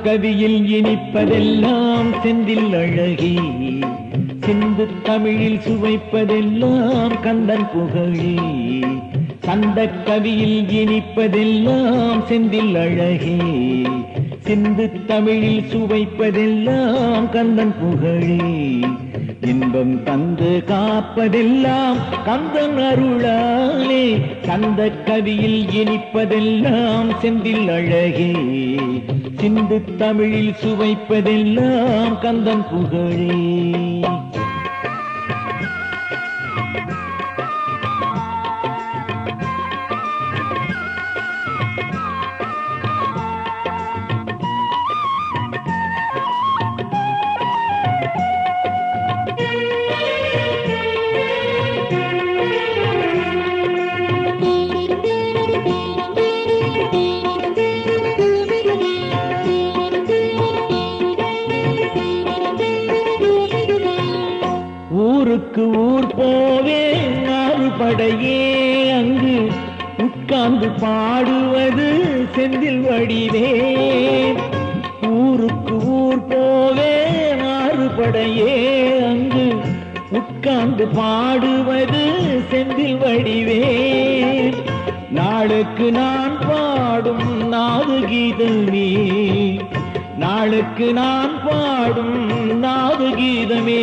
கவியில் இனிப்பதெல்லாம் செந்தில் அழகி, சிந்து தமிழில் சுவைப்பதெல்லாம் கந்தன் புகழி. சந்த கவியில் இனிப்பதெல்லாம் செந்தில் அழகி, சிந்து தமிழில் சுவைப்பதெல்லாம் கந்தன் புகழி. இன்பம் தந்து காப்பதெல்லாம் கந்தன் அருளாலே, சந்த கவியில் இனிப்பதெல்லாம் செந்தில் அழகே, சிந்து தமிழில் சுவைப்பதெல்லாம் கந்தன் புகழே. ஊருக்கு ஊர் போவேன் ஆறு படையே, அங்கு உட்கார்ந்து பாடுவது செந்தில் வடிவே. ஊருக்கு ஊர் போவேன் ஆறு படையே, அங்கு உட்கார்ந்து பாடுவது செந்தில் வடிவே. நாளுக்கு நான் பாடும் நாது கீதமே, நாளுக்கு நான் பாடும் நாது கீதமே,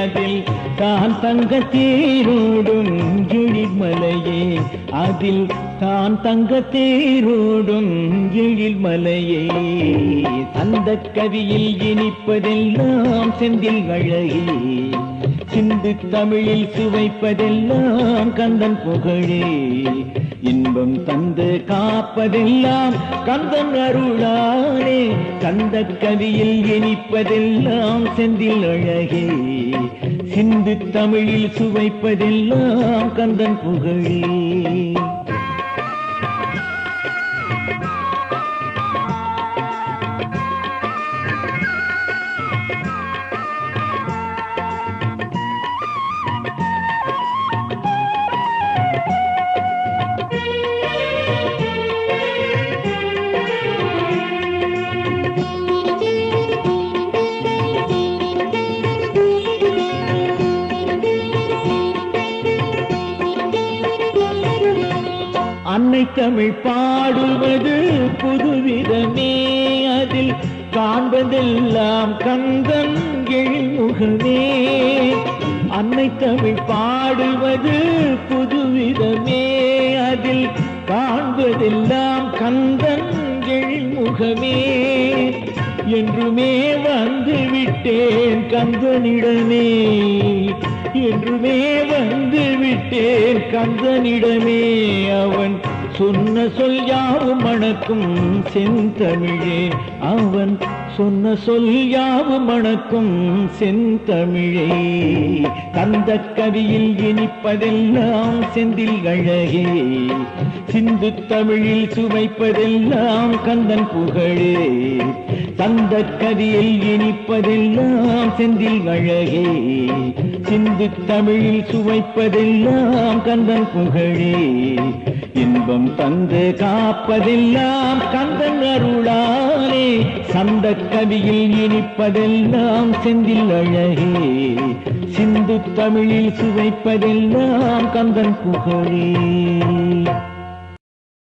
அதில் தான் தங்க தேரோடும் எழில்மலையே, அதில் தான் தங்க தேரோடும் எழில்மலையே. சந்த கவியில் இனிப்பதெல்லாம் செந்தில் அழகே, சிந்து தமிழில் சுவைப்பதெல்லாம் கந்தன் புகழே. இன்பம் தந்து காப்பதெல்லாம் கந்தன் அருளாலே, சந்த கவியில் இனிப்பதெல்லாம் செந்தில் அழகே, சிந்து தமிழில் சுவைப்பதெல்லாம் கந்தன் புகழே. அன்னை தமிழ் பாடுவது புதுவிதமே, அதில் காண்பதெல்லாம் கந்தன் எழில்முகமே. அன்னை தமிழ் பாடுவது புதுவிதமே, அதில் காண்பதெல்லாம் கந்தன் எழில்முகமே. என்றுமே வந்து விட்டேன் கந்தனிடமே, என்றுமே வந்து விட்டேன் கந்தனிடமே. அவன் சொன்ன சொல் யாவும் மணக்கும் செந்தமிழே, அவன் சொன்ன சொல் யாவும் மணக்கும் செந்தமிழே. கந்த கவியில் இனிப்பதெல்லாம் செந்தில் அழகே, சிந்து தமிழில் சுவைப்பதெல்லாம் கந்தன் புகழே. சந்த கவியில் இனிப்பதெல்லாம் செந்தில் அழகே, சிந்து தமிழில் சுவைப்பதெல்லாம் கந்தன் புகழே. இன்பம் தந்து காப்பதெல்லாம் கந்தன் அருளாலே, சந்த கவியில் இனிப்பதெல்லாம் செந்தில் அழகே, சிந்து தமிழில் சுவைப்பதெல்லாம் கந்தன் புகழே.